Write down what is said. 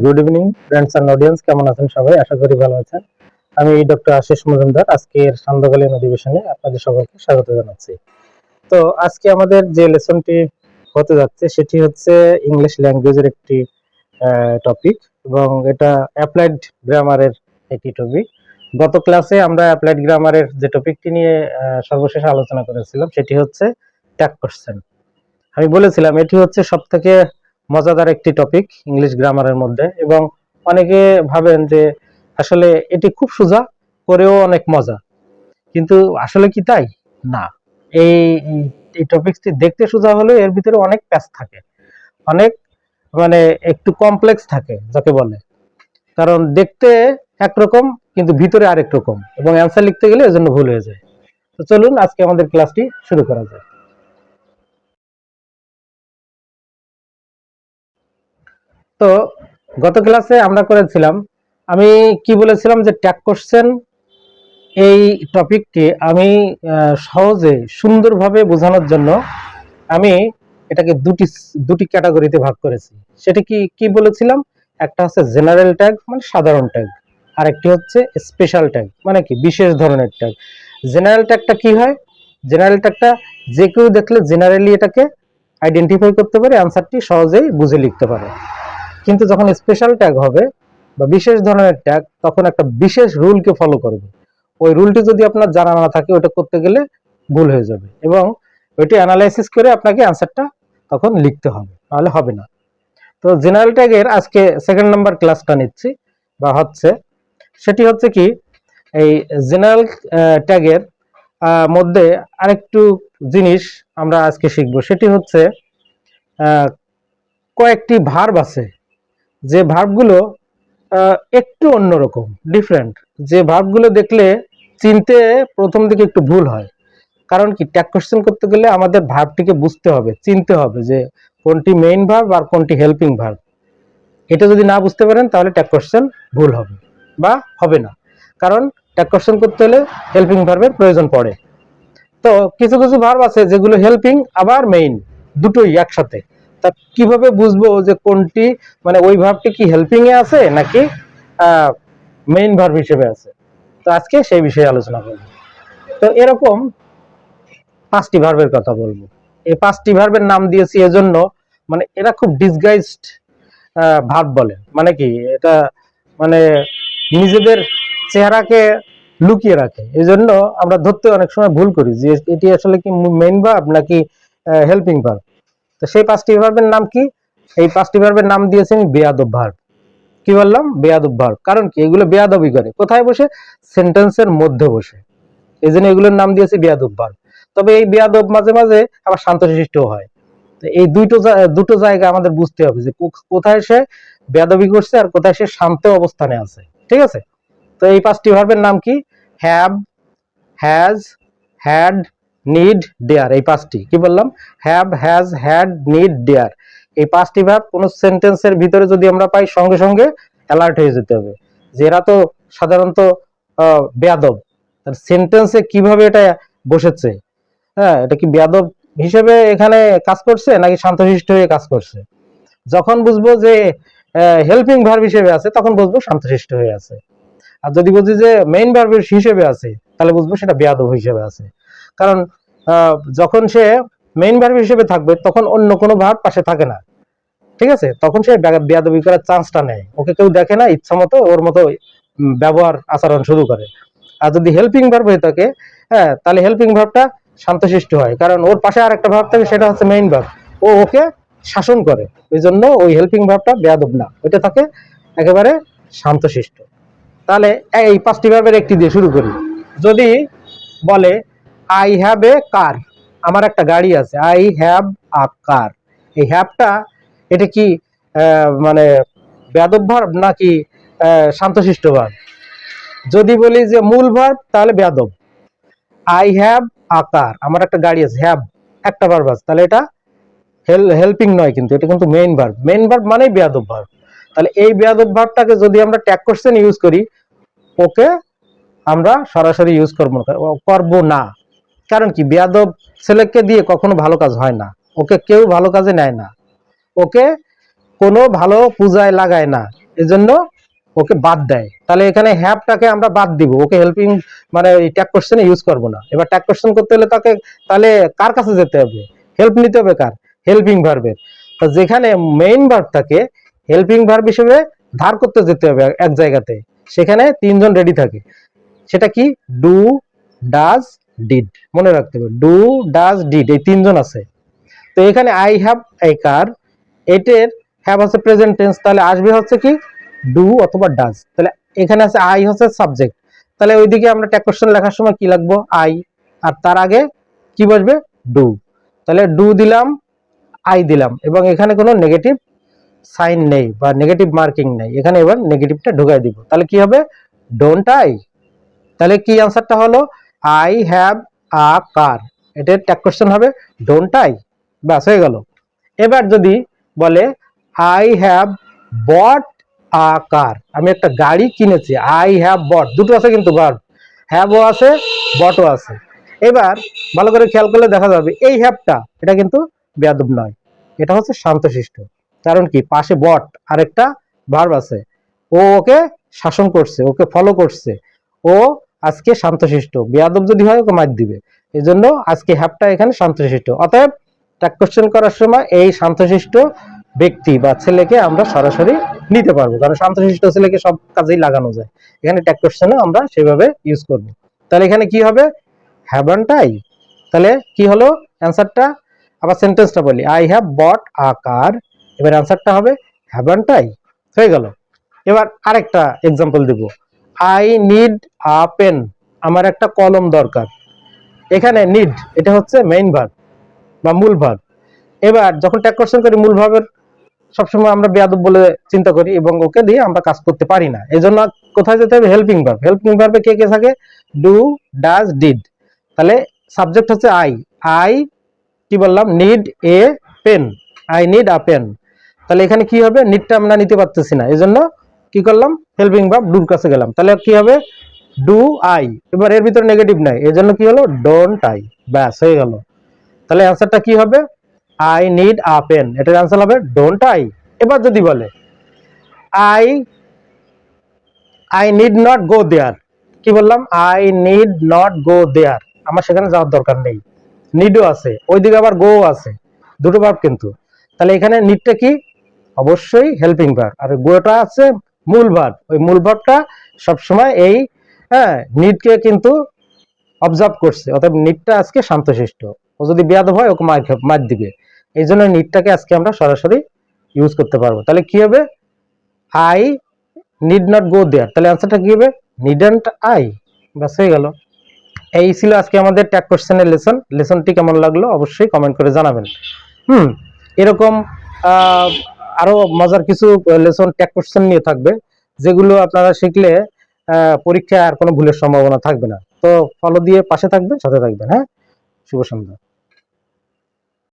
Good evening friends and audience, কেমন আছেন সবাই? আশা করি ভালো আছেন। আমি ডক্টর আশিস মজুমদার আজকের সান্ধ্যকালীন অধিবেশনে আপনাদের সকলকে স্বাগত জানাচ্ছি। তো আজকে আমাদের যে লেসনটি হতে যাচ্ছে সেটি হচ্ছে ইংলিশ ল্যাঙ্গুয়েজের একটি টপিক এবং এটা অ্যাপ্লাইড গ্রামারের একটি টপিক। গত ক্লাসে আমরা অ্যাপ্লাইড গ্রামারের যে টপিকটি নিয়ে সর্বশেষ আলোচনা করেছিলাম সেটি হচ্ছে ট্যাগ কোশ্চেন। আমি বলেছিলাম এটি হচ্ছে সবথেকে মজাদার একটি টপিক ইংলিশ গ্রামারের মধ্যে, এবং অনেকে ভাবেন যে আসলে এটি খুব সোজা, করেও অনেক মজা, কিন্তু আসলে কি তাই? না। এই এই টপিকটি দেখতে সোজা হলেও এর ভিতরে অনেক প্যাচ থাকে, অনেক মানে একটু কমপ্লেক্স থাকে যাকে বলে। কারণ দেখতে একরকম কিন্তু ভিতরে আরেক রকম, এবং অ্যান্সার লিখতে গেলে এজন্য ভুল হয়ে যায়। তো চলুন আজকে আমাদের ক্লাসটি শুরু করা যায়। তো গত ক্লাসে আমরা করেছিলাম, আমি কি বলেছিলাম যে ট্যাগ কোশ্চেন এই টপিকটি আমি সহজে সুন্দরভাবে বোঝানোর জন্য আমি এটাকে দুটি ক্যাটাগরিতে ভাগ করেছি। সেটা কি কি বলেছিলাম? একটা হচ্ছে জেনারেল ট্যাগ মানে সাধারণ ট্যাগ, আর একটি হচ্ছে স্পেশাল ট্যাগ মানে কি বিশেষ ধরনের ট্যাগ। জেনারেল ট্যাগটা কি হয়? জেনারেল ট্যাগটা যে কেউ দেখলে জেনারেলি এটাকে আইডেন্টিফাই করতে পারে, অ্যান্সারটি সহজেই বুঝে লিখতে পারে। কিন্তু যখন স্পেশাল ট্যাগ হবে বা বিশেষ ধরনের ট্যাগ, তখন একটা বিশেষ রুলকে ফলো করবে। ওই রুলটি যদি আপনার জানা না থাকে, ওটা করতে গেলে ভুল হয়ে যাবে, এবং ওইটি অ্যানালাইসিস করে আপনাকে অ্যান্সারটা তখন লিখতে হবে, নাহলে হবে না। তো জেনারেল ট্যাগের আজকে সেকেন্ড নাম্বার ক্লাসটা নিচ্ছি বা হচ্ছে, সেটি হচ্ছে কি এই জেনারেল ট্যাগের মধ্যে আরেকটু জিনিস আমরা আজকে শিখব। সেটি হচ্ছে কয়েকটি ভার্ব আছে, যে ভার্বগুলো একটু অন্যরকম, ডিফারেন্ট, যে ভার্বগুলো দেখলে চিনতে প্রথম দিকে একটু ভুল হয়। কারণ কি, ট্যাগ কোশ্চেন করতে গেলে আমাদের ভার্বটিকে বুঝতে হবে, চিনতে হবে যে কোনটি মেইন ভার্ব আর কোনটি হেল্পিং ভার্ব। এটা যদি না বুঝতে পারেন তাহলে ট্যাগ কোশ্চেন ভুল হবে বা হবে না, কারণ ট্যাগ কোশ্চেন করতে হলে হেল্পিং ভার্বের প্রয়োজন পড়ে। তো কিছু কিছু ভার্ব আছে যেগুলো হেল্পিং আবার মেইন, দুটোই একসাথে। তা কিভাবে বুঝবো যে কোনটি মানে ওই ভার্বটি কি হেল্পিং এ আছে নাকি মেইন ভার্ব হিসেবে আছে? তো আজকে সেই বিষয়ে আলোচনা করব। তো এরকম 5টি ভার্বের কথা বলবো। এই 5টি ভার্বের নাম দিয়েছি এজন্য, মানে এরা খুব ডিসগাইজড ভার্ব বলে, মানে কি এটা মানে নিজেদের চেহারাকে লুকিয়ে রাখে। এই জন্য আমরা ধরতে অনেক সময় ভুল করি যে এটি আসলে কি মেইন ভার্ব নাকি হেল্পিং ভার্ব। তো সেই 5টি ভার্বের নাম কি? এই 5টি ভার্বের নাম দিয়েছি আমি বেয়াদব ভার্ব। কি বললাম? বেয়াদব ভার্ব। কারণ কি, এগুলো বেয়াদবি করে। কোথায় বসে? সেন্টেন্সের মধ্যে বসে। এই জন্য এগুলোর নাম দিয়েছি বেয়াদব ভার্ব। তবে এই বেয়াদব মাঝে মাঝে আবার শান্তশিষ্টও হয়। তো এই দুটো জায়গা আমাদের বুঝতে হবে যে কোথায় সে বেয়াদবি করছে আর কোথায় সে শান্ত অবস্থানে আছে। ঠিক আছে? তো এই 5টি ভার্বের নাম কি? Have, has, had, need, dare. এই 5টি কি বললাম? Have, has, had, need, dare. এই 5টি ভার্ব কোন সেন্টেন্সের ভিতরে যদি আমরা পাই, সঙ্গে সঙ্গে অ্যালার্ট হয়ে যেতে হবে যে এরা তো সাধারণত বেয়াদব। সেন্টেন্সে কিভাবে এটা বসেছে, হ্যাঁ, এটা কি বেয়াদব হিসেবে এখানে কাজ করছে নাকি শান্তশিষ্ট হয়ে কাজ করছে। যখন বুঝবো যে হেল্পিং ভার্ব হিসেবে আছে, তখন বুঝবো শান্তশিষ্ট হয়ে আছে। আর যদি বুঝি যে মেইন ভার্ব হিসেবে আছে, তাহলে বুঝবো সেটা বেয়াদব হিসেবে আছে। কারণ যখন সে মেইন ভার্ব হিসেবে থাকবে, তখন অন্য কোনো ভার্ব পাশে থাকে না। ঠিক আছে? তখন সে বেয়াদবি করার চান্সটা নেয়, ওকে কেউ দেখে না, ইচ্ছা মতো ওর মতো ব্যবহার আচরণ শুরু করে। আর যদি হেল্পিং ভার্ব হয়ে থাকে, হ্যাঁ, তাহলে হেল্পিং ভার্বটা শান্তশিষ্ট হয়, কারণ ওর পাশে আর একটা ভার্ব থাকে, সেটা হচ্ছে মেইন ভার্ব, ও ওকে শাসন করে। ওই জন্য ওই হেল্পিং ভার্বটা বেয়াদব না, ওইটা থাকে একেবারে শান্তশিষ্ট। তাহলে এই 5টি ভার্বের একটি দিয়ে শুরু করি। যদি বলে আই হ্যাভ এ কার, আমার একটা গাড়ি আছে, আই হ্যাভ আ কার, এই হ্যাভটা এটা কি মানে বেয়াদব ভার্ব নাকি শান্তশিষ্ট ভার্ব? যদি বলি যে মূল ভার্ব, তাহলে বেয়াদব। আই হ্যাভ আ কার, আমার একটা গাড়ি আছে, হ্যাভ একটা ভার্ব আছে, তাহলে এটা হেল্পিং নয়, কিন্তু এটা কিন্তু মেইন ভার্ব। মেইন ভার্ব মানেই বেয়াদব ভার্ব। তাহলে এই বেয়াদব ভার্বটাকে যদি আমরা ট্যাগ কোশ্চেন ইউজ করি, ওকে আমরা সরাসরি ইউজ করব না। কারণ কি, বেয়াদব ছেলেকে দিয়ে কখনো ভালো কাজ হয় না, ওকে কেউ ভালো কাজে নেয় না। ওকে কোনো ভালো পূজায় লাগায় না, এজন্য ওকে বাদ দেয়। তাহলে এখানে হ্যাভটাকে আমরা বাদ দিব, ওকে হেল্পিং মানে ওই ট্যাগ কোশ্চেনে ইউজ করব না। এবার ট্যাগ কোশ্চেন করতে হলে তাকে তাহলে কার কাছে যেতে হবে? হেল্প নিতে হবে কার? হেল্পিং ভার্বের। তো যেখানে মেইন ভার্ব থাকে হেল্পিং ভার্ব হিসেবে ধার করতে যেতে হবে এক জায়গাতে, সেখানে তিনজন রেডি থাকে। সেটা কি? Do, does, did. মনে রাখতে হবে ডু, ডাজ, ডিড, এই তিনজন আছে। তো এখানে আই হ্যাভ এই কার, এটার হ্যাভ হচ্ছে প্রেজেন্ট টেন্স, তাহলে আসবে হচ্ছে কি ডু অথবা ডাজ। তাহলে এখানে আছে আই হচ্ছে সাবজেক্ট, তাহলে ওইদিকে আমরা ট্যাগ কোশ্চেন লেখার সময় কি লিখবো? আই, আর তার আগে কি বসবে? ডু। তাহলে ডু দিলাম, আই দিলাম, এবং এখানে কোনো নেগেটিভ সাইন নেই বা নেগেটিভ মার্কিং নেই, এখানে এবার নেগেটিভটা ঢুকাই দিব। তাহলে কি হবে? Don't I. তাহলে কি আনসারটা হলো? আই হ্যাভ আ কার, এটার ট্যাগ কোশ্চেন হবে ডোন্ট আই। ব্যাস হয়ে গেল। এবার যদি বলে আই হ্যাভ বট আ কার, আমি একটা গাড়ি কিনেছি। আই হ্যাভ বট, দুটো আছে কিন্তু ভার্ব, হ্যাভও আছে বটও আছে। এবার ভালো করে খেয়াল করলে দেখা যাবে এই হ্যাভটা এটা কিন্তু বেয়াদব নয়, এটা হচ্ছে শান্তশিষ্ট। কারণ কি? পাশে বট আরেকটা ভার্ব আছে, ও ওকে শাসন করছে, ওকে ফলো করছে, ও আজকে শান্তশিষ্ট। বেয়াদব যদি হয় ওকে মার দিবে, এই জন্য আজকে হ্যাভটা এখানে শান্তশিষ্ট। অতএব ট্যাগ কোশ্চেন করার সময় এই শান্তশিষ্ট ব্যক্তি বা ছেলেকে আমরা সরাসরি নিতে পারবো, কারণ শান্তশিষ্ট ছেলেকে সব কাজেই লাগানো যায়। এখানে ট্যাগ কোশ্চেনে আমরা সেভাবে ইউজ করব। তাহলে এখানে কি হবে? Haven't I. তাহলে কি হলো অ্যান্সারটা? আবার সেন্টেন্সটা বলি, আই হ্যাভ বট আ কার, এবার অ্যান্সারটা হবে হ্যাভন্ট আই। হয়ে গেল। এবার আরেকটা এক্সাম্পল দেব, আই নিড আ পেন, আমার একটা কলম দরকার। এখানে নিড এটা হচ্ছে মেইন ভার্ব বা মূল ভার্ব। এবার যখন ট্যাগ কোশ্চেন করি মূল ভার্বের সবসময় আমরা বেয়াদব বলে চিন্তা করি এবং ওকে দিয়ে আমরা কাজ করতে পারি না, এই জন্য কোথায় যেতে হবে? Helping verb. হেল্পিং ভার্বে কে কে থাকে? Do, does, did. তাহলে সাবজেক্ট হচ্ছে আই, আই কি বললাম? Need a pen, I need a pen. তাহলে এখানে কি হবে? নিডটা আমরা নিতে পারতেছি না, এই জন্য কি করলাম? হেল্পিং ভার্ব ডুর কাছে গেলাম। তাহলে কি হবে? Do I. এবার এর ভিতরে নেগেটিভ নাই, এই জন্য কি হলো? Don't I. ব্যাস হয়ে গেল। তাহলে অ্যান্সারটা কি হবে? আই নিড আ পেন, এটার অ্যান্সার হবে ডোন্ট আই। এবার যদি বলে I I need not go there, কি বললাম? I need not go there, আমার সেখানে যাওয়ার দরকার নেই। নিডও আছে, ওইদিকে আবার গো আছে, দুটো ভার্ব কিন্তু। তাহলে এখানে নিডটা কি? অবশ্যই হেল্পিং ভার্ব, আর গোটা আছে মূল ভার্ব। ওই মূল ভার্বটা সবসময় এই নিডকে কিন্তু অবজার্ভ করছে, অর্থাৎ নিডটা আজকে শান্তশিষ্ট। ও যদি বেয়াদব হয় ওকে মার দিবে, এই জন্য নিডটাকে আজকে আমরা সরাসরি ইউজ করতে পারবো। তাহলে কি হবে? আই নিড নট গো দেয়ার, তাহলে অ্যান্সারটা কি হবে? নিডন্ট আই। ব্যাস হয়ে গেল। এই ছিল আজকে আমাদের ট্যাগ কোশ্চেনের লেসনটি কেমন লাগলো অবশ্যই কমেন্ট করে জানাবেন। এরকম আরো মজার কিছু লেসন ট্যাগ কোশ্চেন নিয়ে থাকবে, যেগুলো আপনারা শিখলে পরীক্ষায় আর কোনো ভুলের সম্ভাবনা থাকবে না। তো ফলো দিয়ে পাশে থাকবেন, সাথে থাকবেন। হ্যাঁ, শুভ সন্ধ্যা।